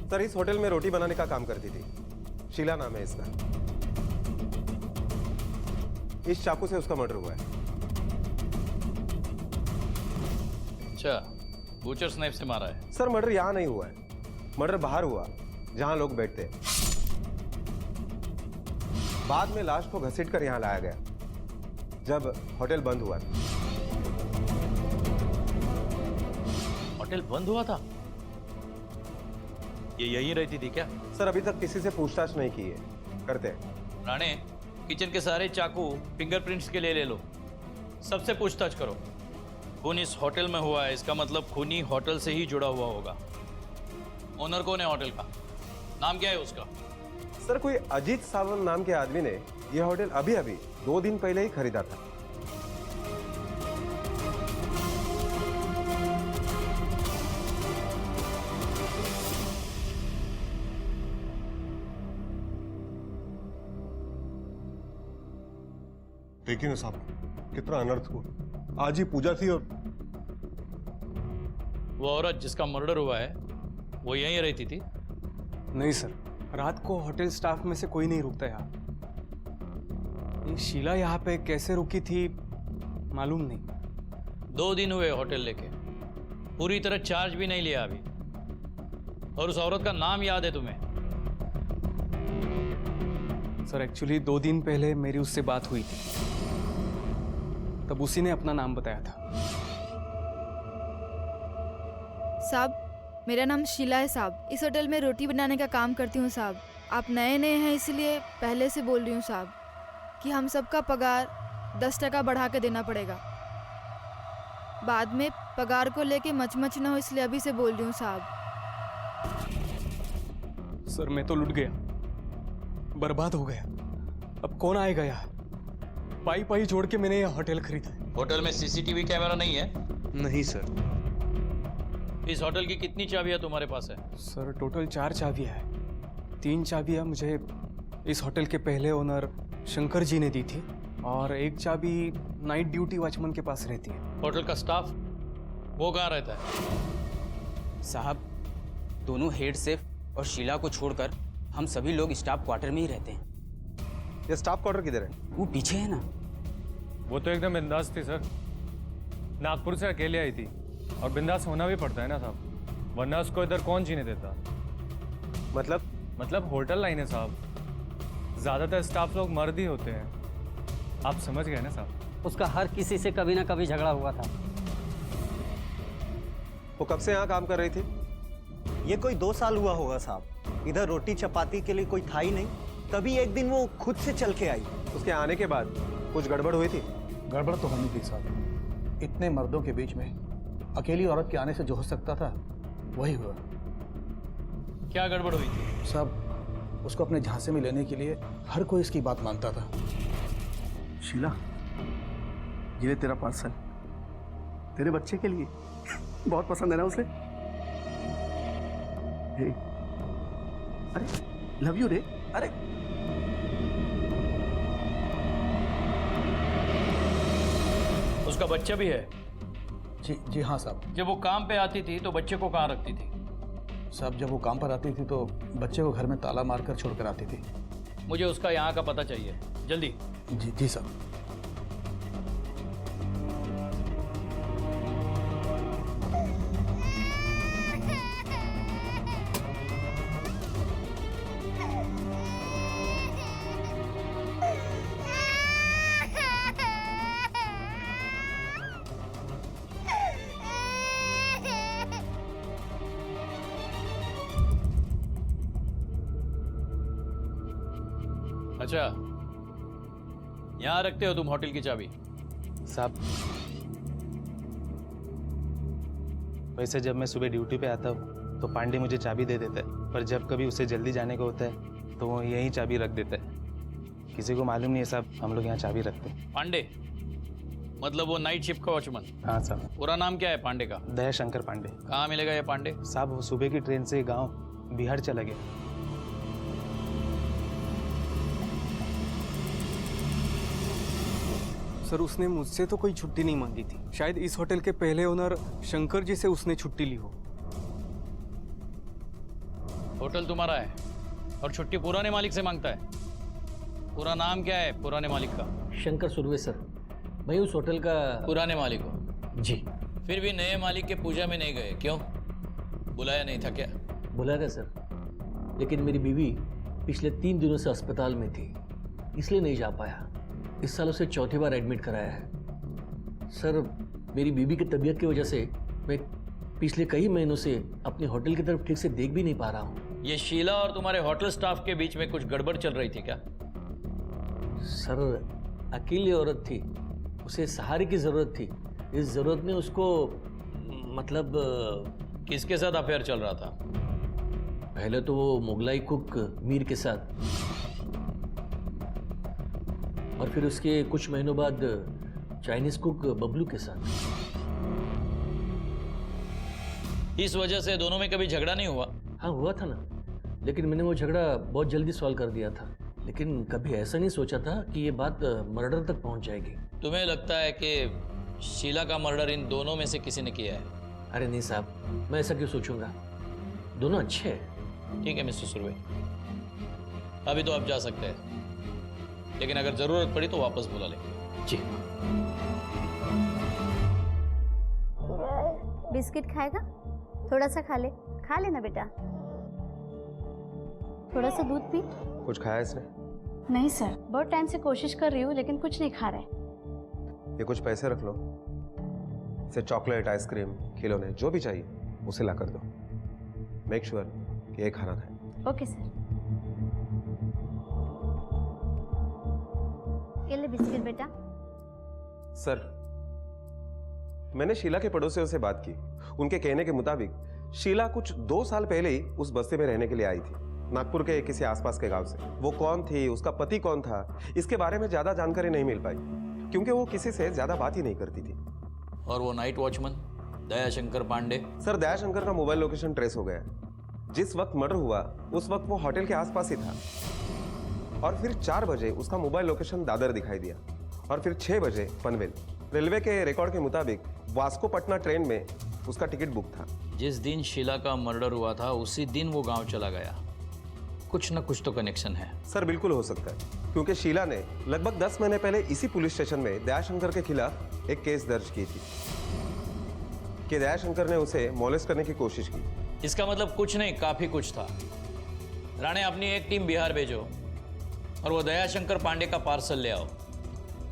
Sir इस hotel में रोटी बनाने का काम करती थी, शीला नाम है इसका। इस चाकू से उसका मर्डर हुआ है। अच्छा, बूचर स्नाइप से मारा है। सर मर्डर यहाँ नहीं हुआ है, मर्डर बाहर हुआ जहां लोग बैठते हैं। बाद में लाश को घसीटकर यहाँ लाया गया जब होटल बंद हुआ था। होटल बंद हुआ था? ये यहीं रहती थी क्या? सर अभी तक किसी से पूछताछ नहीं की है, करते हैं। राणे, किचन के सारे चाकू फिंगरप्रिंट्स के लिए ले लो, सबसे पूछताछ करो। खून इस होटल में हुआ है, इसका मतलब खूनी होटल से ही जुड़ा हुआ होगा। ओनर कौन है होटल का? नाम क्या है उसका? सर कोई अजीत सावंत नाम के आदमी ने यह होटल अभी अभी 2 दिन पहले ही खरीदा था। देखिए ना साहब, कितना अनर्थ हुआ। आज ही पूजा थी और वो औरत जिसका मर्डर हुआ है वो यहीं रहती थी? नहीं सर, रात को होटल स्टाफ में से कोई नहीं रुकता यहाँ। ये शीला यहाँ पे कैसे रुकी थी मालूम नहीं। 2 दिन हुए होटल लेके, पूरी तरह चार्ज भी नहीं लिया अभी। और उस औरत का नाम याद है तुम्हें? सर एक्चुअली 2 दिन पहले मेरी उससे बात हुई थी, तब उसी ने अपना नाम बताया था। साहब, मेरा नाम शीला है साहब। इस होटल में रोटी बनाने का काम करती हूँ साहब। आप नए नए हैं इसलिए पहले से बोल रही हूँ साहब कि हम सबका पगार 10% बढ़ा के देना पड़ेगा। बाद में पगार को लेके मचमच ना हो इसलिए अभी से बोल रही हूँ साहब। सर मैं तो लुट गया, बर्बाद हो गया। अब कौन आएगा यहाँ? पाई पाई जोड़ के मैंने यह होटल खरीदा है। होटल में सीसीटीवी कैमरा नहीं है? नहीं सर। इस होटल की कितनी चाबियां तुम्हारे पास है? सर टोटल 4 चाबियाँ हैं। 3 चाबियाँ मुझे इस होटल के पहले ओनर शंकर जी ने दी थी और 1 चाबी नाइट ड्यूटी वॉचमैन के पास रहती है। होटल का स्टाफ वो कहाँ रहता है? साहब, दोनों हेड सेफ और शीला को छोड़कर हम सभी लोग स्टाफ क्वार्टर में ही रहते हैं। ये स्टाफ क्वार्टर किधर है? वो पीछे है ना। वो तो एकदम बिंदास थी सर, नागपुर से अकेले आई थी और बिंदास होना भी पड़ता है ना साहब, वरना उसको इधर कौन जीने देता। मतलब होटल लाइन है साहब, ज़्यादातर स्टाफ लोग मर्द ही होते हैं, आप समझ गए ना साहब। उसका हर किसी से कभी ना कभी झगड़ा हुआ था। वो कब से यहाँ काम कर रही थी? ये कोई 2 साल हुआ होगा साहब। इधर रोटी चपाती के लिए कोई था ही नहीं, तभी एक दिन वो खुद से चल के आई। उसके आने के बाद कुछ गड़बड़ हुई थी? गड़बड़ तो होनी थी साहब, इतने मर्दों के बीच में अकेली औरत के आने से जो हो सकता था वही हुआ। क्या गड़बड़ हुई थी? साहब, उसको अपने झांसे में लेने के लिए हर कोई इसकी बात मानता था। शीला, ये तेरा पार्सल तेरे बच्चे के लिए। बहुत पसंद है ना उसे? हे, अरे लव यू रे। अरे उसका बच्चा भी है? जी हाँ साहब। जब वो काम पे आती थी तो बच्चे को कहाँ रखती थी? साहब, जब वो काम पर आती थी तो बच्चे को घर में ताला मारकर छोड़कर आती थी। मुझे उसका यहाँ का पता चाहिए, जल्दी। जी साहब। अच्छा, यहाँ रखते हो तुम होटल की चाबी? साहब, वैसे जब मैं सुबह ड्यूटी पे आता हूँ तो पांडे मुझे चाबी दे देता है, पर जब कभी उसे जल्दी जाने को होता है तो वो यहीं चाबी रख देता है। किसी को मालूम नहीं है साहब, हम लोग यहाँ चाबी रखते हैं। पांडे मतलब वो नाइट शिफ्ट का वॉचमैन? हाँ साहब। पूरा नाम क्या है पांडे का? दया शंकर पांडे। कहाँ मिलेगा ये पांडे? साहब, वो सुबह की ट्रेन से गाँव बिहार चला गया। सर उसने मुझसे तो कोई छुट्टी नहीं मांगी थी, शायद इस होटल के पहले ओनर शंकर जी से उसने छुट्टी ली हो। होटल तुम्हारा है और छुट्टी पुराने मालिक से मांगता है। पूरा नाम क्या है पुराने मालिक का? शंकर सुरवे सर, मैं उस होटल का पुराने मालिक हो? जी। फिर भी नए मालिक के पूजा में नहीं गए, क्यों? बुलाया नहीं था क्या? बुलाया था सर, लेकिन मेरी बीवी पिछले 3 दिनों से अस्पताल में थी, इसलिए नहीं जा पाया। इस साल उसे चौथी बार एडमिट कराया है। सर, मेरी बीवी की तबीयत की वजह से मैं पिछले कई महीनों से अपने होटल की तरफ ठीक से देख भी नहीं पा रहा हूँ। ये शीला और तुम्हारे होटल स्टाफ के बीच में कुछ गड़बड़ चल रही थी क्या? सर, अकेली औरत थी, उसे सहारे की ज़रूरत थी। इस ज़रूरत ने उसको मतलब किसके साथ अफेयर चल रहा था? पहले तो वो मुगलाई कुक मीर के साथ, और फिर उसके कुछ महीनों बाद चाइनीज कुक बबलू के साथ। इस वजह से दोनों में कभी झगड़ा नहीं हुआ? हाँ, हुआ था ना, लेकिन मैंने वो झगड़ा बहुत जल्दी सॉल्व कर दिया था। लेकिन कभी ऐसा नहीं सोचा था कि ये बात मर्डर तक पहुंच जाएगी। तुम्हें लगता है कि शीला का मर्डर इन दोनों में से किसी ने किया है? अरे नहीं साहब, मैं ऐसा क्यों सोचूंगा, दोनों अच्छे हैं। ठीक है मिस्टर सुरवे, अभी तो आप जा सकते हैं, लेकिन अगर जरूरत पड़ी तो वापस बुला लेंगे। जी। बिस्किट खाएगा? थोड़ा सा खा ले, खा लेना बेटा। थोड़ा सा दूध पी। कुछ खाया इसने? नहीं सर, बहुत टाइम से कोशिश कर रही हूँ लेकिन कुछ नहीं खा रहे। ये कुछ पैसे रख लो, इसे चॉकलेट, आइसक्रीम, खिलौने जो भी चाहिए उसे ला कर दो। मेक श्योर कि ये खाना खाए। Okay sir. ये ले बिस्किट बेटा। सर, मैंने शीला के पड़ोसियों से बात की। उनके कहने के मुताबिक शीला कुछ 2 साल पहले ही उस बस्ती में रहने के लिए आई थी, नागपुर के किसी आसपास के गांव से। वो कौन थी, उसका पति कौन था, इसके बारे में ज्यादा जानकारी नहीं मिल पाई, क्योंकि वो किसी से ज्यादा बात ही नहीं करती थी। और वो night watchman Dayashankar Pandey? Sir, Dayashankar का मोबाइल लोकेशन ट्रेस हो गया। जिस वक्त मर्डर हुआ उस वक्त वो होटल के आसपास ही था, और फिर 4 बजे उसका मोबाइल लोकेशन दादर दिखाई दिया, और फिर 6 बजे पनवेल। रेलवे के रिकॉर्ड के मुताबिक वास्को पटना ट्रेन में उसका टिकट बुक था। जिस दिन शीला का मर्डर हुआ था उसी दिन वो गांव चला गया। कुछ न कुछ तो कनेक्शन है। सर, बिल्कुल हो सकता है, क्योंकि शीला ने लगभग 10 महीने पहले इसी पुलिस स्टेशन में दयाशंकर के खिलाफ एक केस दर्ज की थी कि दयाशंकर ने उसे मॉलेस्ट करने की कोशिश की। इसका मतलब कुछ नहीं, काफी कुछ था। राणे, अपनी एक टीम बिहार भेजो और वो दयाशंकर पांडे का पार्सल ले आओ,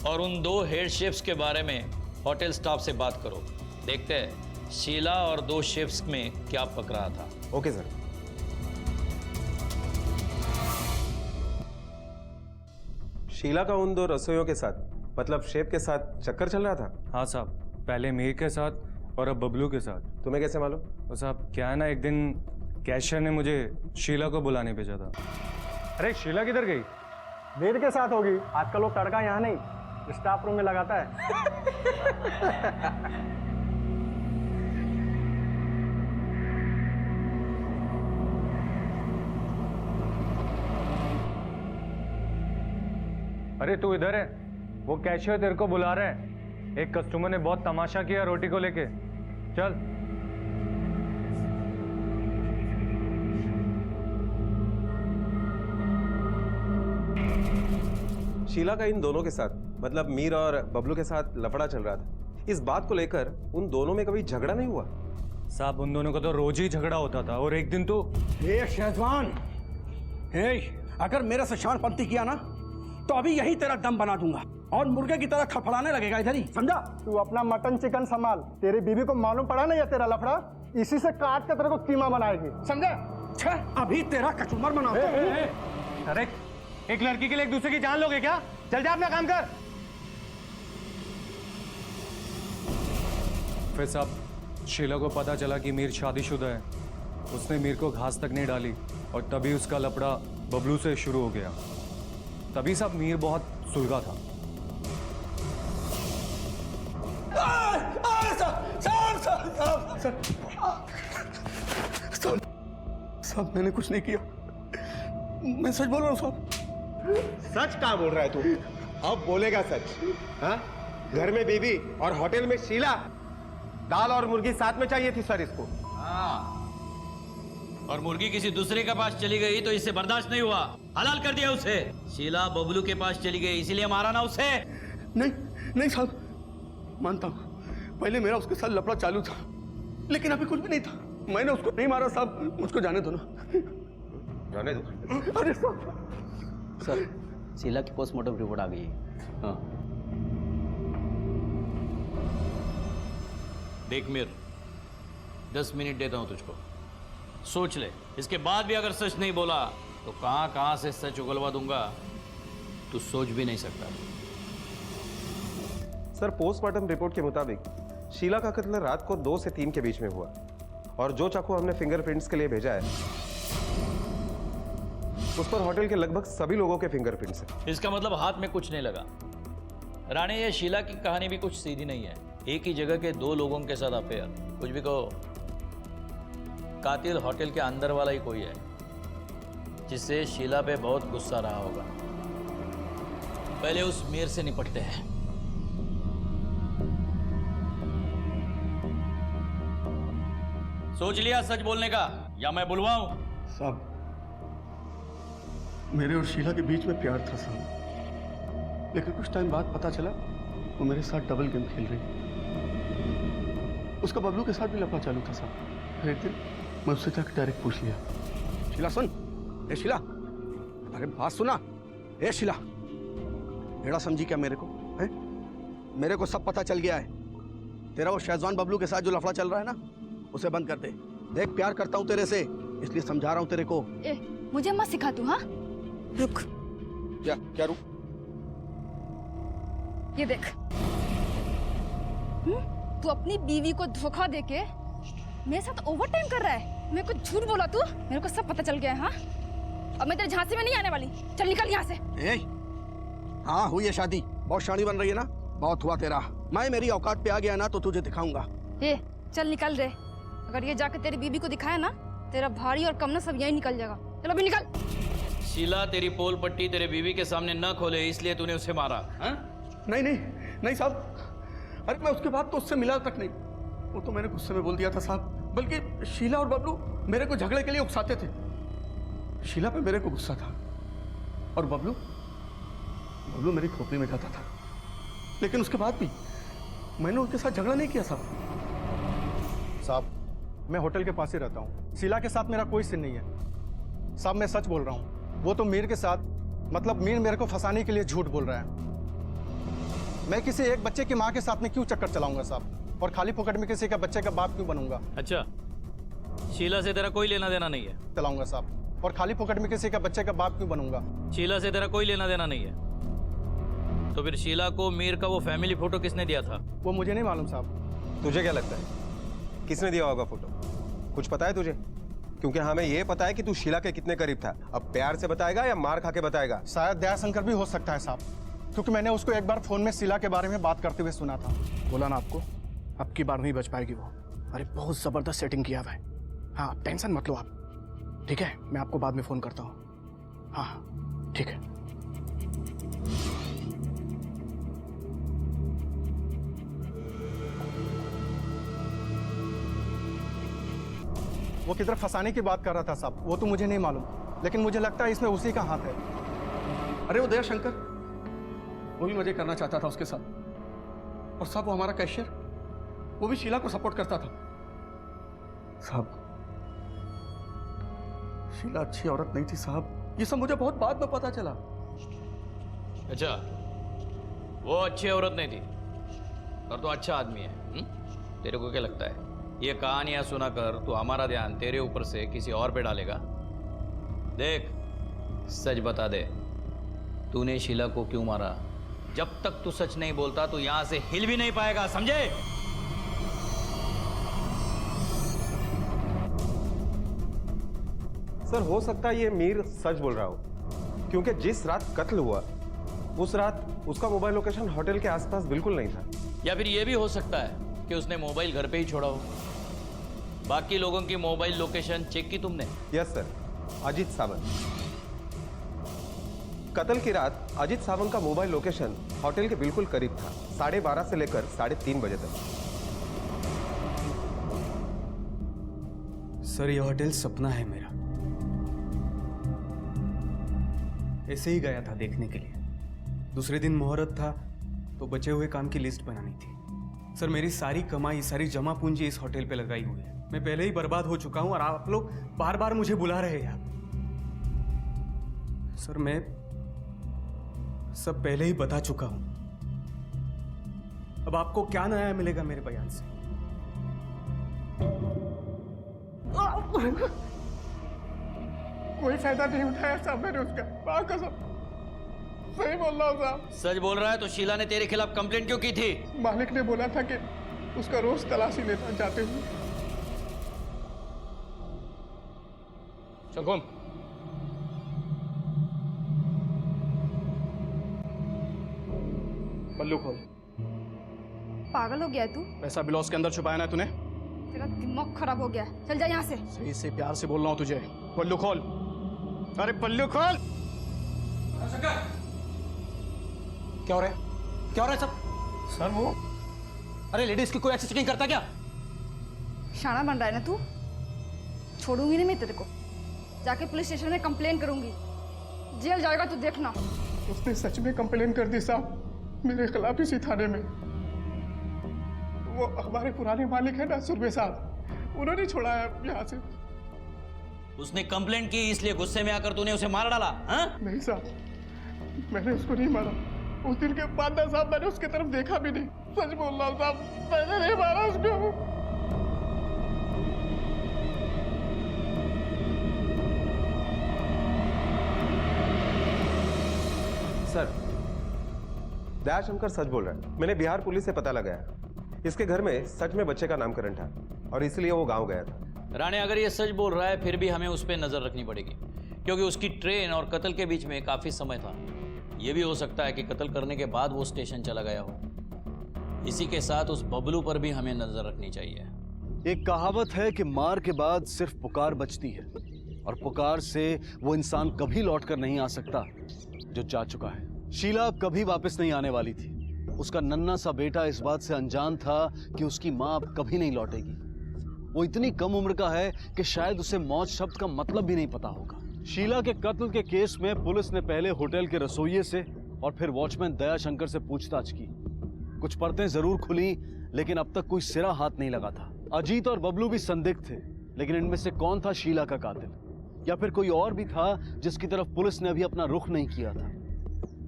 और उन 2 हेड शेफ्स के बारे में होटल स्टाफ से बात करो। देखते हैं शीला और 2 शेफ्स में क्या पक रहा था। Okay sir. शीला का उन 2 रसोइयों के साथ, मतलब शेफ के साथ चक्कर चल रहा था? हाँ साहब, पहले मीर के साथ और अब बबलू के साथ। तुम्हें कैसे मालूम? तो साहब क्या है ना, एक दिन कैशियर ने मुझे शीला को बुलाने भेजा था। अरे शीला किधर गई? वीर के साथ होगी। आजकल वो तड़का यहाँ नहीं, स्टाफ रूम में लगाता है। अरे तू इधर है, वो कैशियर तेरे को बुला रहे हैं। एक कस्टमर ने बहुत तमाशा किया रोटी को लेके। चल। शीला का इन दोनों के साथ, मतलब मीर और बबलू के साथ लफड़ा चल रहा था। इस बात को लेकर उन दोनों में कभी झगड़ा नहीं हुआ? साहब, उन दोनों का तो रोज ही झगड़ा होता था, और एक दिन तो शेजवान, अगर मेरे से शानपंती किया ना तो अभी यही तेरा दम बना दूंगा और मुर्गे की तरह खड़खड़ाने लगेगा इधर ही, समझा? तू अपना मटन चिकन संभाल। तेरी बीवी को मालूम पड़ा नहीं है तेरा लफड़ा, इसी से काट के तेरे को कीमा बनाएगी, समझा? अभी तेरा कचूमर बनाता हूं। अरे एक लड़की के लिए एक दूसरे की जान लोगे क्या? चल जा अपना काम कर। फिर साहब, शीला को पता चला कि मीर शादीशुदा है। उसने मीर को घास तक नहीं डाली, और तभी उसका लफड़ा बबलू से शुरू हो गया। तभी साहब मीर बहुत सुलगा था। साहब, मैंने कुछ नहीं किया, मैं सच बोल रहा हूँ साहब। सच क्या बोल रहा है तू? अब बोलेगा सच? हाँ, घर में बीबी और होटल में शीला। दाल और मुर्गी साथ में चाहिए थी सर इसको। और मुर्गी किसी दूसरे के पास चली गई तो इससे बर्दाश्त नहीं हुआ, हलाल कर दिया उसे। शीला बबलू के पास चली गई इसीलिए मारा ना उसे। नहीं नहीं साहब, मानता हूँ पहले मेरा उसके साथ लफड़ा चालू था, लेकिन अभी कुछ भी नहीं था। मैंने उसको नहीं मारा साहब, मुझको जाने दो ना। जाने दो। अरे साहब। सर शीला की पोस्टमार्टम रिपोर्ट आ गई है। हाँ देख मीर, 10 मिनट देता हूं तुझको, सोच ले। इसके बाद भी अगर सच नहीं बोला तो कहां कहां से सच उगलवा दूंगा तू सोच भी नहीं सकता। सर पोस्टमार्टम रिपोर्ट के मुताबिक शीला का कत्ल रात को 2 से 3 के बीच में हुआ और जो चाकू हमने फिंगरप्रिंट्स के लिए भेजा है उस पर होटल के लगभग सभी लोगों के फिंगरप्रिंट्स हैं। इसका मतलब हाथ में कुछ नहीं लगा। राणे, ये शीला की कहानी भी कुछ सीधी नहीं है। एक ही जगह के 2 लोगों के साथ अफेयर, कुछ भी कहो, कातिल होटल के अंदर वाला ही कोई है जिससे शीला पे बहुत गुस्सा रहा होगा। पहले उस मीर से निपटते हैं। सोच लिया सच बोलने का या मैं बुलवाऊं? साहब मेरे और शीला के बीच में प्यार था साहब, लेकिन कुछ टाइम बाद पता चला वो मेरे साथ डबल गेम खेल रही। उसका बबलू के साथ भी लफड़ा चालू था साहब। फिर एक दिन मैं उससे जाकर डायरेक्ट पूछ लिया, शीला सुन, ए शीला, अरे बात सुना, ए शीला, बेड़ा समझी क्या मेरे को? है मेरे को सब पता चल गया है। तेरा वो शेजवान बबलू के साथ जो लफड़ा चल रहा है ना, उसे बंद कर दे। देख प्यार करता हूँ तेरे से, इसलिए समझा रहा हूँ तेरे को। मुझे मत सिखा तू। हाँ रुक, क्या रुक? ये देख, तू अपनी बीवी को धोखा देके मेरे साथ ओवर टाइम कर रहा है। मेरे को झूठ बोला तू, मेरे को सब पता चल गया है। हाँ अब मैं तेरे झांसे में नहीं आने वाली, चल निकल यहाँ से। हाँ हुई है शादी, बहुत शानी बन रही है ना, बहुत हुआ तेरा। मैं मेरी औकात पे आ गया ना तो तुझे दिखाऊंगा। चल निकल रे, अगर ये जाके तेरी बीबी को दिखाया ना, तेरा भारी और कमना सब यही निकल जाएगा। चलो अभी निकल। शीला तेरी पोल पट्टी तेरे बीवी के सामने न खोले इसलिए तूने उसे मारा? नहीं नहीं नहीं साहब, अरे मैं उसके बाद तो उससे मिला तक नहीं। वो तो मैंने गुस्से में बोल दिया था साहब, बल्कि शीला और बबलू मेरे को झगड़े के लिए उकसाते थे। शीला पे मेरे को गुस्सा था और बबलू मेरी खोपड़ी में जाता था, लेकिन उसके बाद भी मैंने उनके साथ झगड़ा नहीं किया साहब। मैं होटल के पास ही रहता हूँ, शीला के साथ मेरा कोई सीन नहीं है साहब। मैं सच बोल रहा हूँ, वो तो मीर के साथ, मतलब मीर मेरे को फंसाने के लिए झूठ बोल रहा है। मैं किसी एक बच्चे की माँ के साथ में क्यों चक्कर चलाऊंगा साहब, और खाली फोकट में किसी का बच्चे का बाप क्यों बनूंगा? अच्छा, शीला से तेरा कोई लेना देना नहीं है? चलाऊंगा साहब, और खाली फोकट में किसी का बच्चे का बाप क्यों बनूंगा? शीला से तेरा कोई लेना देना नहीं है तो फिर शीला को मीर का वो फैमिली फोटो किसने दिया था? वो मुझे नहीं मालूम साहब। तुझे क्या लगता है किसने दिया होगा फोटो? कुछ पता है तुझे? क्योंकि हमें ये पता है कि तू शीला के कितने करीब था। अब प्यार से बताएगा या मार खा के बताएगा? शायद दयाशंकर भी हो सकता है साहब, क्योंकि मैंने उसको एक बार फोन में शीला के बारे में बात करते हुए सुना था। बोला ना आपको, अब की बार नहीं बच पाएगी वो। अरे बहुत जबरदस्त सेटिंग किया हुआ है। हाँ आप टेंशन मत लो आप, ठीक है? मैं आपको बाद में फोन करता हूँ। हाँ ठीक है। वो किधर फंसाने की बात कर रहा था साहब, वो तो मुझे नहीं मालूम, लेकिन मुझे लगता है इसमें उसी का हाथ है। अरे वो दयाशंकर, वो भी मजे करना चाहता था उसके साथ, और साहब वो हमारा कैशियर, वो भी शीला को सपोर्ट करता था। साहब शीला अच्छी औरत नहीं थी साहब, ये सब मुझे बहुत बाद में पता चला। अच्छा, वो अच्छी औरत नहीं थी और तो अच्छा आदमी है। तेरे को क्या लगता है ये कहानियां सुनाकर तू हमारा ध्यान तेरे ऊपर से किसी और पे डालेगा? देख सच बता दे, तूने शीला को क्यों मारा? जब तक तू सच नहीं बोलता तो यहां से हिल भी नहीं पाएगा, समझे? सर हो सकता है ये मीर सच बोल रहा हो, क्योंकि जिस रात कत्ल हुआ उस रात उसका मोबाइल लोकेशन होटल के आसपास बिल्कुल नहीं था। या फिर ये भी हो सकता है कि उसने मोबाइल घर पे ही छोड़ा हो। बाकी लोगों की मोबाइल लोकेशन चेक की तुमने? Yes sir, Ajit Sawant. कत्ल की रात अजीत सावंत का मोबाइल लोकेशन होटल के बिल्कुल करीब था, 12:30 से लेकर 3:30 बजे तक। सर ये होटल सपना है मेरा। ऐसे ही गया था देखने के लिए। दूसरे दिन मुहूर्त था तो बचे हुए काम की लिस्ट बनानी थी। सर मेरी सारी कमाई, सारी जमा पूंजी इस होटल पे लगाई हुई है। मैं पहले ही बर्बाद हो चुका हूं और आप लोग बार बार मुझे बुला रहे हैं। सर मैं सब पहले ही बता चुका हूं। अब आपको क्या नया मिलेगा मेरे बयान से? कोई फायदा नहीं उठाया साहब मैंने उसका, मां कसम सही बोल रहा हूँ साहब। सच बोल रहा है तो शीला ने तेरे खिलाफ कंप्लेंट क्यों की थी? मालिक ने बोला था कि उसका रोज तलाशी लेता जाते हुए। चल घूम। बल्लू खोल। पागल हो गया है तू? पैसा ब्लाउज के अंदर छुपाया ना तूने? तेरा दिमाग खराब हो गया है। चल जा यहाँ से। सही से प्यार से बोल रहा हूँ तुझे। पल्लू खोल। अरे पल्लू खोल। क्या हो रहा है? क्या हो रहा है सब? सर वो अरे लेडीज की कोई एक्सेस नहीं करता क्या? शाना बन रहा है ना तू? छोड़ूंगी नहीं मैं तेरे को। जाके पुलिस स्टेशन में कंप्लेन करूंगी। जेल जाएगा तू देखना। उसने सच में कंप्लेन कर दी साहब मेरे खिलाफ इसी थाने में। वो हमारे पुराने मालिक है ना सुरभि साहब, उन्होंने छोड़ा है यहाँ से। उसने कंप्लेंट की इसलिए गुस्से में आकर तूने उसे मार डाला? हाँ? नहीं साहब, मैंने उसको नहीं मारा। उस दिन के बाद ना साहब मैंने उसकी तरफ देखा भी नहीं। सच बोल रहा हूँ साहब, मैंने नहीं मारा उसको। सर दयाशंकर सच बोल रहा है। मैंने बिहार पुलिस से पता लगाया, इसके घर में सच में बच्चे का नामकरण था और इसलिए वो गांव गया था। राणे अगर ये सच बोल रहा है फिर भी हमें उस पर नजर रखनी पड़ेगी, क्योंकि उसकी ट्रेन और कत्ल के बीच में काफी समय था। ये भी हो सकता है कि कत्ल करने के बाद वो स्टेशन चला गया हो। इसी के साथ उस बबलू पर भी हमें नजर रखनी चाहिए। एक कहावत है कि मार के बाद सिर्फ पुकार बचती है, और पुकार से वो इंसान कभी लौटकर नहीं आ सकता जो जा चुका है। शीला कभी वापस नहीं आने वाली थी। उसका नन्हा सा बेटा इस बात से अनजान था कि उसकी माँ अब कभी नहीं लौटेगी। वो इतनी कम उम्र का है कि शायद उसे मौत शब्द का मतलब भी नहीं पता होगा। शीला के कत्ल के केस में पुलिस ने पहले होटल के रसोइये से और फिर वॉचमैन दयाशंकर से पूछताछ की। कुछ परतें जरूर खुली, लेकिन अब तक कोई सिरा हाथ नहीं लगा था। अजीत और बबलू भी संदिग्ध थे, लेकिन इनमें से कौन था शीला का कातिल, या फिर कोई और भी था जिसकी तरफ पुलिस ने अभी अपना रुख नहीं किया था।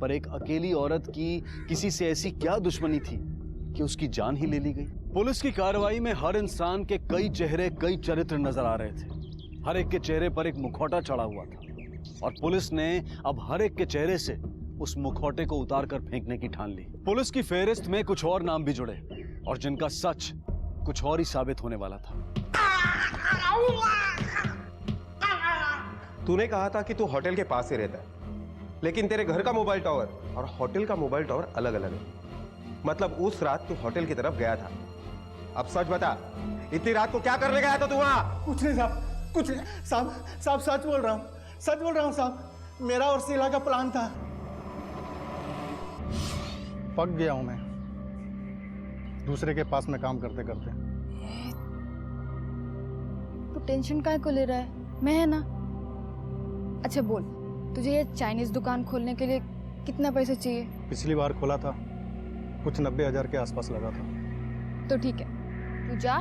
पर एक अकेली औरत की किसी से ऐसी क्या दुश्मनी थी कि उसकी जान ही ले ली गई। पुलिस की कार्रवाई में हर इंसान के कई चेहरे, कई चरित्र नजर आ रहे थे। हर एक के चेहरे पर एक मुखौटा चढ़ा हुआ था, और पुलिस ने अब हर एक के चेहरे से उस मुखौटे को उतार कर फेंकने की ठान ली। पुलिस की फेहरिस्त में कुछ और नाम भी जुड़े, और जिनका सच कुछ और ही साबित होने वाला था। तूने कहा था कि तू होटल के पास ही रहता है, लेकिन तेरे घर का मोबाइल टावर और होटल का मोबाइल टावर अलग अलग है। मतलब उस रात तू होटल की तरफ गया था। अब सच बता, इतनी रात को क्या करने गया था तू वहां? कुछ नहीं साहब, कुछ नहीं साहब। साहब सच बोल रहा हूँ, सच बोल रहा हूँ साहब। मेरा और शीला का प्लान था। पक गया हूं मैं दूसरे के पास में काम करते करते। तू टेंशन काहे को ले रहा है? मैं है ना। अच्छा बोल, तुझे ये चाइनीज दुकान खोलने के लिए कितना पैसे चाहिए? पिछली बार खोला था, कुछ 90,000 के आसपास लगा था। तो ठीक है, तू जा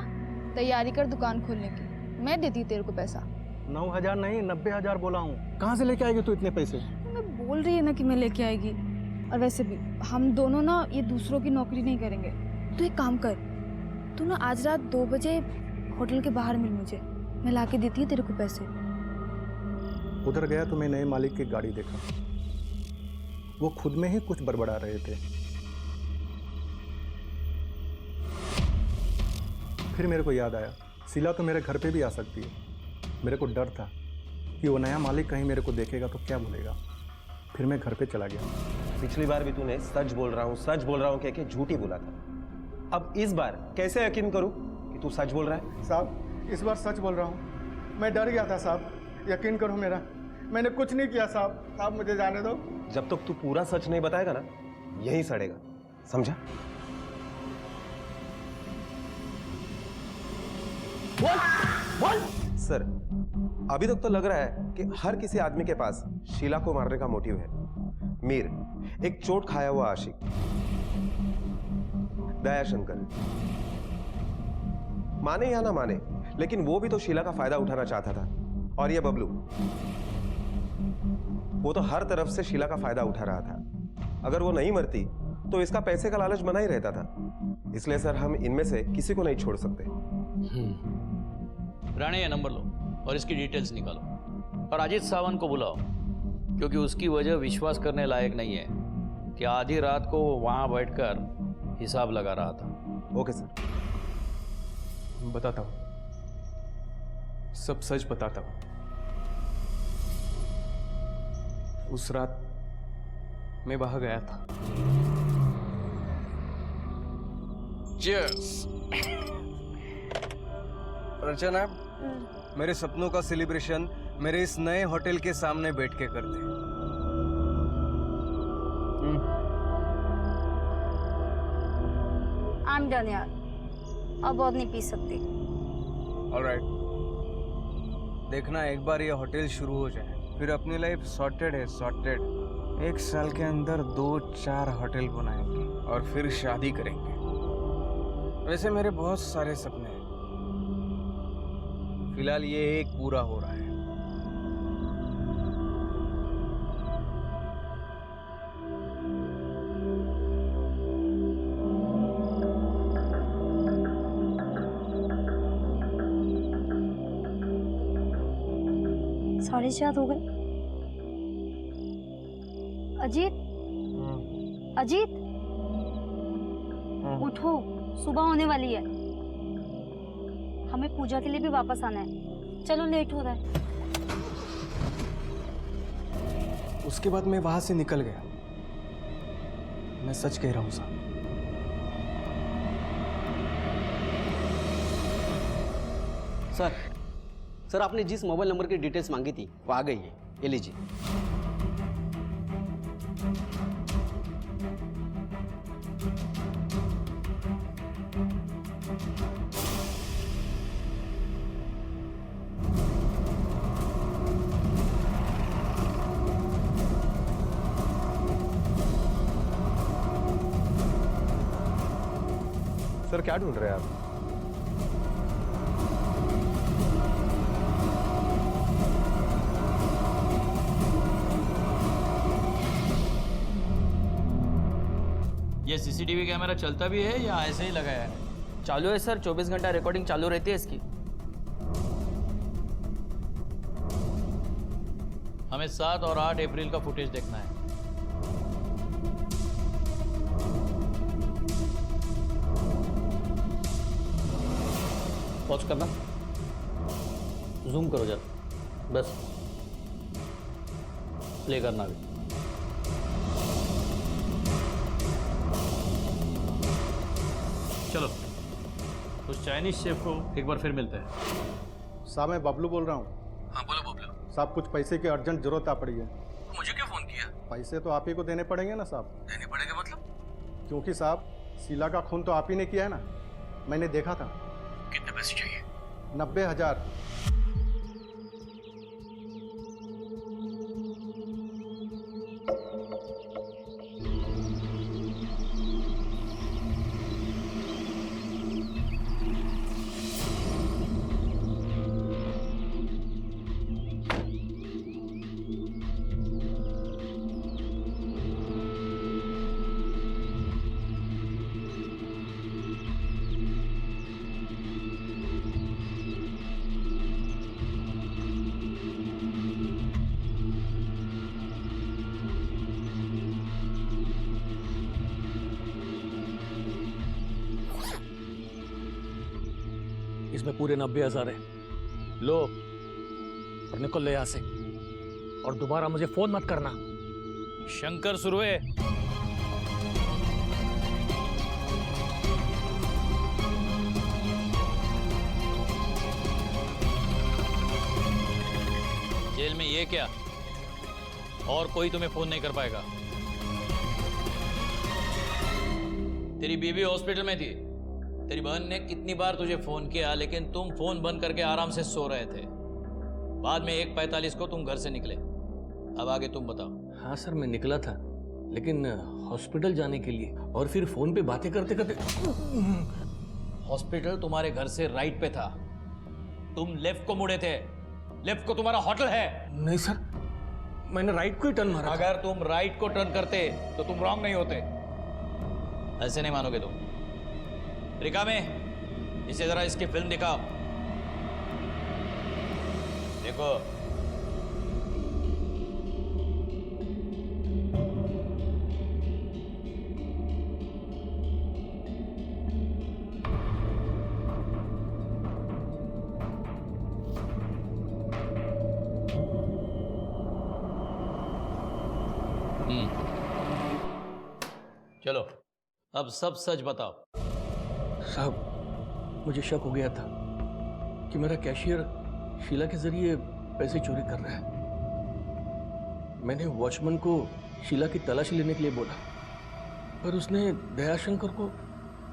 तैयारी कर दुकान खोलने की, मैं देती तेरे को पैसा। 9,000 नहीं, 90,000 बोला हूँ। कहाँ से लेके आएगी तू इतने पैसे? मैं बोल रही है ना कि मैं लेके आएगी। और वैसे भी हम दोनों ना ये दूसरों की नौकरी नहीं करेंगे। तू एक काम कर, तू ना आज रात 2 बजे होटल के बाहर मिल मुझे, मैं ला के देती है तेरे को पैसे। उधर गया तो मैं नए मालिक की गाड़ी देखा, वो खुद में ही कुछ बड़बड़ा रहे थे। फिर मेरे को याद आया, शीला तो मेरे घर पे भी आ सकती है। मेरे को डर था कि वो नया मालिक कहीं मेरे को देखेगा तो क्या बोलेगा। फिर मैं घर पे चला गया। पिछली बार भी तूने सच बोल रहा हूँ कह के झूठ ही बोला था। अब इस बार कैसे यकीन करूँ कि तू सच बोल रहा है? साहब इस बार सच बोल रहा हूँ, मैं डर गया था साहब, यकीन करो मेरा, मैंने कुछ नहीं किया साहब। साहब मुझे जाने दो। जब तक तू पूरा सच नहीं बताएगा ना, यहीं सड़ेगा, समझा? बोल बोल। सर, अभी तक तो लग रहा है कि हर किसी आदमी के पास शीला को मारने का मोटिव है। मीर, एक चोट खाया हुआ आशिक, दयाशंकर, माने या ना माने, लेकिन वो भी तो शीला का फायदा उठाना चाहता था। और ये बबलू, वो तो हर तरफ से शीला का फायदा उठा रहा था। अगर वो नहीं मरती तो इसका पैसे का लालच बना ही रहता था। इसलिए सर, हम इनमें से किसी को नहीं छोड़ सकते। राणे, ये नंबर लो और इसकी डिटेल्स निकालो और अजीत सावंत को बुलाओ, क्योंकि उसकी वजह विश्वास करने लायक नहीं है कि आधी रात को वो वहां बैठकर हिसाब लगा रहा था। Okay sir. बताता हूँ, सब सच बताता हूँ। उस रात मैं वहां गया था। Cheers! रचना, मेरे सपनों का सेलिब्रेशन मेरे इस नए होटल के सामने बैठ के करते हैं। I'm done यार, अब और नहीं पी सकती। Alright. देखना, एक बार ये होटल शुरू हो जाए फिर अपनी लाइफ सॉर्टेड है, सॉर्टेड। 1 साल के अंदर 2-4 होटल बनाएंगे और फिर शादी करेंगे। वैसे मेरे बहुत सारे सपने हैं, फिलहाल ये एक पूरा हो रहा है। साढ़े 4 हो गए। अजीत, अजीत, उठो, सुबह होने वाली है। हमें पूजा के लिए भी वापस आना है। चलो, लेट हो रहा है। उसके बाद मैं वहां से निकल गया। मैं सच कह रहा हूं साहब। सर, आपने जिस मोबाइल नंबर की डिटेल्स मांगी थी वो आ गई है, ये लीजिए। सर, क्या ढूंढ रहे हैं आप? ये सीसीटीवी कैमरा चलता भी है या ऐसे ही लगाया है? चालू है सर, 24 घंटा रिकॉर्डिंग चालू रहती है इसकी। हमें 7 और 8 अप्रैल का फुटेज देखना है। पॉज करना, जूम करो जरा, बस प्ले करना भी। चलो, उस चाइनीज शेफ को एक बार फिर मिलते हैं। साहब, मैं बबलू बोल रहा हूँ। हाँ बोलो बबलू। साहब, कुछ पैसे की अर्जेंट जरूरत आ पड़ी है। मुझे क्यों फोन किया? पैसे तो आप ही को देने पड़ेंगे ना साहब। देने पड़ेगा मतलब? क्योंकि साहब, शीला का खून तो आप ही ने किया है ना, मैंने देखा था। कितने पैसे चाहिए? 90,000। इसमें पूरे 90,000 है, लो और निकल ले यहाँ से। और दोबारा मुझे फोन मत करना। शंकर सुरवे, जेल में ये क्या, और कोई तुम्हें फोन नहीं कर पाएगा। तेरी बीवी हॉस्पिटल में थी, तेरी बहन ने कितनी बार तुझे फोन किया, लेकिन तुम फोन बंद करके आराम से सो रहे थे। बाद में 1:45 को तुम घर से निकले। अब आगे तुम बताओ। हाँ सर, मैं निकला था, लेकिन हॉस्पिटल जाने के लिए, और फिर फोन पे बातें करते करते। हॉस्पिटल तुम्हारे घर से राइट पे था, तुम लेफ्ट को मुड़े थे। लेफ्ट को तुम्हारा होटल है। नहीं सर, मैंने राइट को ही टर्न मारा। अगर तुम राइट को टर्न करते तो तुम रॉन्ग नहीं होते। ऐसे नहीं मानोगे तुम। रिका में इसे जरा इसकी फिल्म दिखाओ। देखो, चलो अब सब सच बताओ। साहब, मुझे शक हो गया था कि मेरा कैशियर शीला के जरिए पैसे चोरी कर रहा है। मैंने वॉचमैन को शीला की तलाशी लेने के लिए बोला, पर उसने दयाशंकर को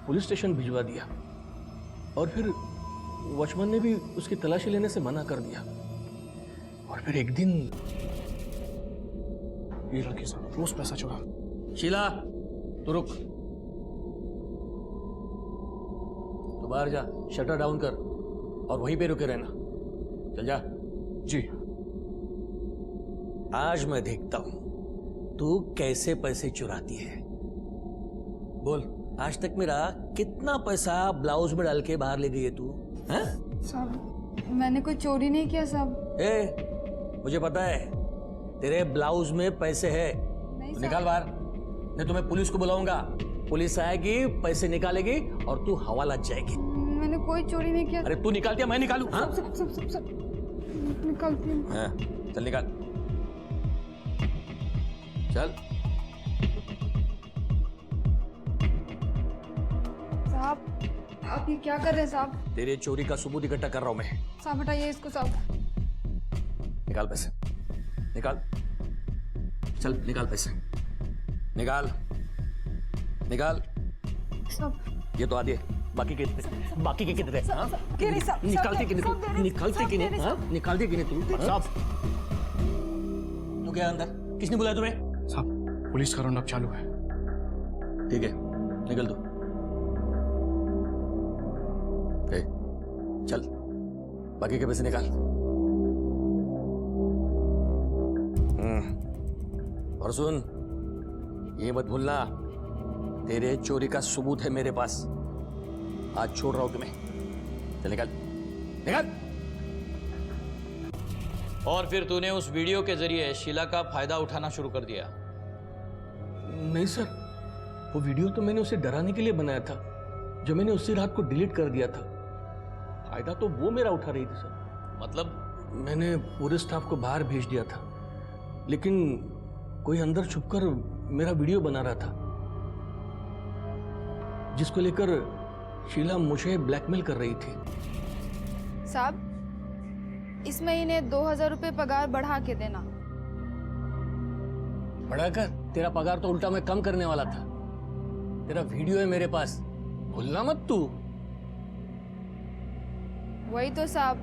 पुलिस स्टेशन भिजवा दिया, और फिर वॉचमैन ने भी उसकी तलाशी लेने से मना कर दिया। और फिर एक दिन ये लड़की साहब रोज पैसा चुरा। शीला, तू रुक, तू बाहर जा, शटर डाउन कर और वहीं पे रुके रहना। चल जा। जी। आज मैं देखता हूं तू कैसे पैसे चुराती है। बोल, आज तक मेरा कितना पैसा ब्लाउज में डाल के बाहर ले गई है तू? हैं? साहब, मैंने कोई चोरी नहीं किया साहब। मुझे पता है तेरे ब्लाउज में पैसे है। नहीं तो निकाल बाहर, नहीं तो मैं पुलिस को बुलाऊंगा। पुलिस आएगी, पैसे निकालेगी और तू हवाला जाएगी। मैंने कोई चोरी नहीं किया। अरे तू निकालती है, मैं निकालू? हाँ? सब निकालती हूँ। हाँ, चल निकाल, चल। साहब, आप ये क्या कर रहे हैं साहब? तेरे चोरी का सबूत इकट्ठा कर रहा हूं मैं। साहब हटाइए इसको साहब। निकाल पैसे, निकाल, चल निकाल पैसे, निकाल निकाल। साहब, ये तो आधी है, बाकी के कितने? हाँ? निकालती कि नहीं तू? निकालती कि नहीं? हाँ? निकालती कि नहीं तू? साहब, तू क्या अंदर? किसने बुलाया तुम्हें? साहब, पुलिस का राउंड चालू है। ठीक है, निकल तू। चल, बाकी के पैसे निकाल। और सुन, ये मत भूलना, तेरे चोरी का सबूत है मेरे पास। आज छोड़ रहा हूं तुम्हें। चल निकल, निकल। और फिर तूने उस वीडियो के जरिए शीला का फायदा उठाना शुरू कर दिया। नहीं सर, वो वीडियो तो मैंने उसे डराने के लिए बनाया था। जो मैंने उसी रात को डिलीट कर दिया था, फायदा तो वो मेरा उठा रही थी सर। मतलब? मैंने पूरे स्टाफ को बाहर भेज दिया था, लेकिन कोई अंदर छुपकर मेरा वीडियो बना रहा था, जिसको लेकर शीला मुझे ब्लैकमेल कर रही थी। साहब, इस महीने 2000 रुपये पगार बढ़ा के देना। बढ़ाकर? तेरा पगार तो उल्टा मैं कम करने वाला था। तेरा वीडियो है मेरे पास, भूलना मत तू। वही तो साहब,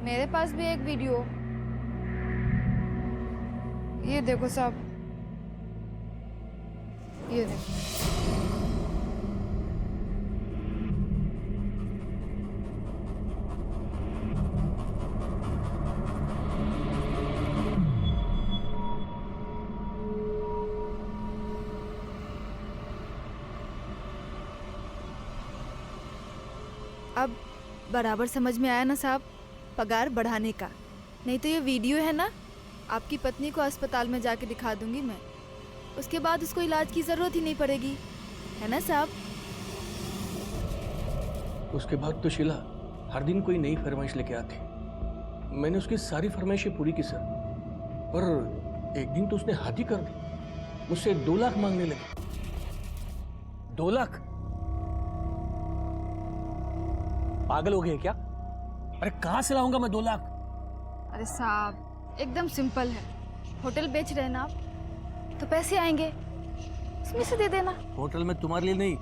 मेरे पास भी एक वीडियो। ये देखो साहब, ये देखो। अब बराबर समझ में आया ना साहब, पगार बढ़ाने का। नहीं तो ये वीडियो है ना, आपकी पत्नी को अस्पताल में जाके दिखा दूंगी मैं। उसके बाद उसको इलाज की जरूरत ही नहीं पड़ेगी, है ना साहब? उसके बाद तो शीला हर दिन कोई नई फरमाइश लेके आती। मैंने उसकी सारी फरमाइशें पूरी की सर, पर एक दिन तो उसने हाथ ही कर दी। मुझसे 2 लाख मांगने लगे। 2 लाख? पागल हो गए क्या? अरे कहां से लाऊंगा मैं 2 लाख? अरे साहब, एकदम सिंपल है। होटल बेच रहे हैं ना आप, तो पैसे आएंगे, उसमें से दे देना। होटल में तुम्हारे लिए नहीं,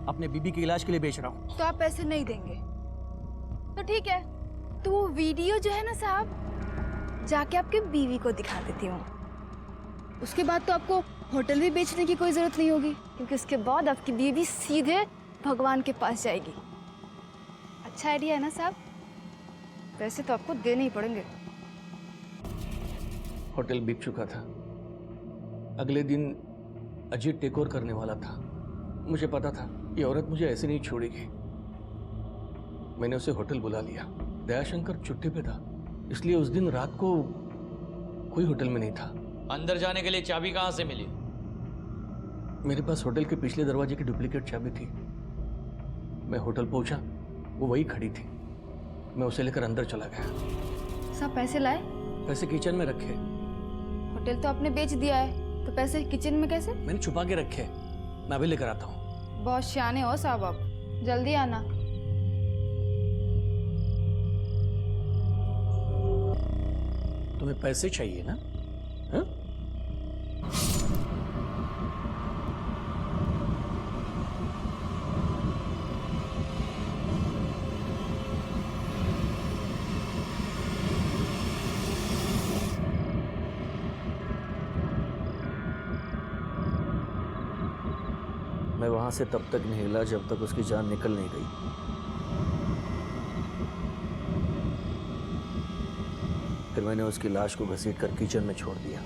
अपने बीबी के इलाज के लिए बेच रहा हूँ। तो आप पैसे नहीं देंगे तो ठीक है, तो वो वीडियो जो है ना साहब, जाके आपके बीवी को दिखा देती हूँ। उसके बाद तो आपको होटल भी बेचने की कोई जरूरत नहीं होगी, क्योंकि उसके बाद आपकी बीवी सीधे भगवान के पास जाएगी। अच्छा आइडिया है ना साहब? पैसे तो आपको देने ही पड़ेंगे। होटल बिक चुका था। अगले दिन अजीत टेक ओवर करने वाला था। मुझे पता था ये औरत मुझे ऐसे नहीं छोड़ेगी। मैंने उसे होटल बुला लिया। दयाशंकर छुट्टी पे था, इसलिए उस दिन रात को कोई होटल में नहीं था। अंदर जाने के लिए चाबी कहाँ से मिली? मेरे पास होटल के पिछले दरवाजे की डुप्लीकेट चाबी थी। मैं होटल पहुंचा, वो वही खड़ी थी। मैं उसे लेकर अंदर चला गया। सब पैसे लाए? पैसे किचन में रखे। होटल तो आपने बेच दिया है, तो पैसे किचन में कैसे? मैंने छुपा के रखे। मैं अभी लेकर आता हूँ। बहुत सियाने हो साहब आप, जल्दी आना। तुम्हें पैसे चाहिए ना? हाँ? मैं वहां से तब तक नहीं हिला जब तक उसकी जान निकल नहीं गई। फिर मैंने उसकी लाश को घसीट कर किचन में छोड़ दिया।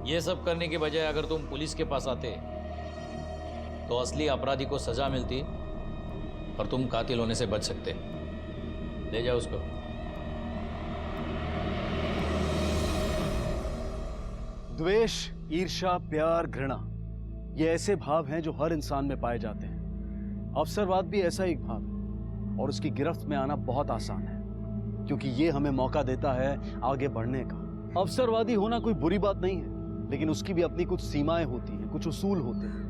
ये सब करने के बजाय अगर तुम पुलिस के पास आते तो असली अपराधी को सजा मिलती और तुम कातिल होने से बच सकते। ले जाओ उसको। द्वेष, ईर्ष्या, प्यार, घृणा, ये ऐसे भाव हैं जो हर इंसान में पाए जाते हैं। अवसरवाद भी ऐसा एक भाव है और उसकी गिरफ्त में आना बहुत आसान है, क्योंकि ये हमें मौका देता है आगे बढ़ने का। अवसरवादी होना कोई बुरी बात नहीं है, लेकिन उसकी भी अपनी कुछ सीमाएं होती हैं, कुछ उसूल होते हैं।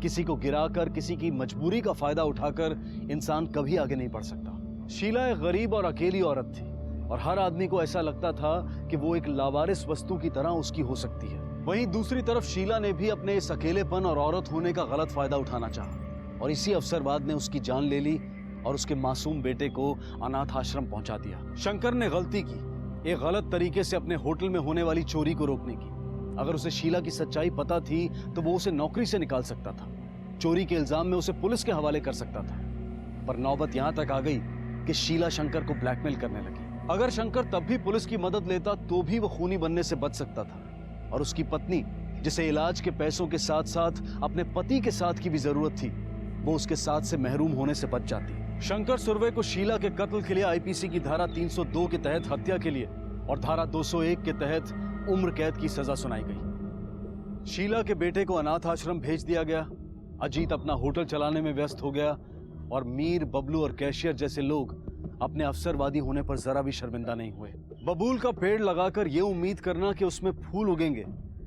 किसी को गिराकर, किसी की मजबूरी का फायदा उठाकर इंसान कभी आगे नहीं बढ़ सकता। शीला एक गरीब और अकेली औरत थी और हर आदमी को ऐसा लगता था कि वो एक लावारिस वस्तु की तरह उसकी हो सकती है। वहीं दूसरी तरफ शीला ने भी अपने इस अकेलेपन और औरत होने का गलत फायदा उठाना चाहा और इसी अवसरवाद ने उसकी जान ले ली और उसके मासूम बेटे को अनाथ आश्रम पहुंचा दिया। शंकर ने गलती की, एक गलत तरीके से अपने होटल में होने वाली चोरी को रोकने की। अगर उसे शीला की सच्चाई पता थी तो वो उसे नौकरी से निकाल सकता था, चोरी के इल्जाम में उसे पुलिस के हवाले कर सकता था। पर नौबत यहां तक आ गई कि शीला शंकर को ब्लैकमेल करने लगी। अगर शंकर तब भी पुलिस की मदद लेता तो भी वो खूनी बनने से बच सकता था और उसकी पत्नी, जिसे इलाज के पैसों के साथ साथ अपने पति के साथ की भी जरूरत थी, वो उसके साथ से महरूम होने से बच जाती। शंकर सुरवे को शीला के कत्ल के लिए आईपीसी की धारा 302 के तहत हत्या के लिए और धारा 201 के तहत उम्र कैद की सजा सुनाई गई। शीला के बेटे को अनाथ आश्रम भेज दिया गया। अजीत अपना होटल चलाने में व्यस्त हो गया और मीर, बबलू और कैशियर जैसे लोग अपने अवसरवादी होने पर जरा भी शर्मिंदा नहीं हुए। बबूल का पेड़ लगाकर ये उम्मीद करना कि उसमें फूल उगेंगे,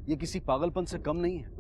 ये किसी पागलपन से कम नहीं है।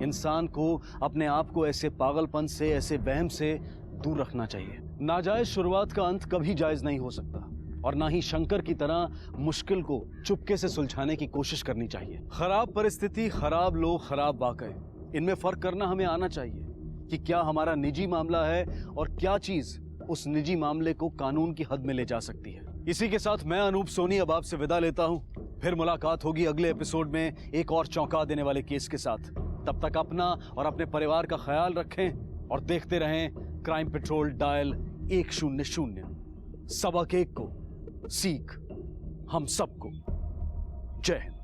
इंसान को अपने आप को ऐसे पागलपन से, ऐसे वहम से दूर रखना चाहिए। नाजायज शुरुआत का अंत कभी जायज नहीं हो सकता और ना ही शंकर की तरह मुश्किल को चुपके से सुलझाने की कोशिश करनी चाहिए। खराब परिस्थिति, खराब लोग, खराब वाकये, इनमें फर्क करना हमें आना चाहिए कि क्या हमारा निजी मामला है और क्या चीज उस निजी मामले को कानून की हद में ले जा सकती है। इसी के साथ मैं अनूप सोनी अब आपसे विदा लेता हूं। फिर मुलाकात होगी अगले एपिसोड में एक और चौंका देने वाले केस के साथ। तब तक अपना और अपने परिवार का ख्याल रखें और देखते रहें क्राइम पेट्रोल डायल 100। सबक एक को सीख हम सबको। जय हिंद।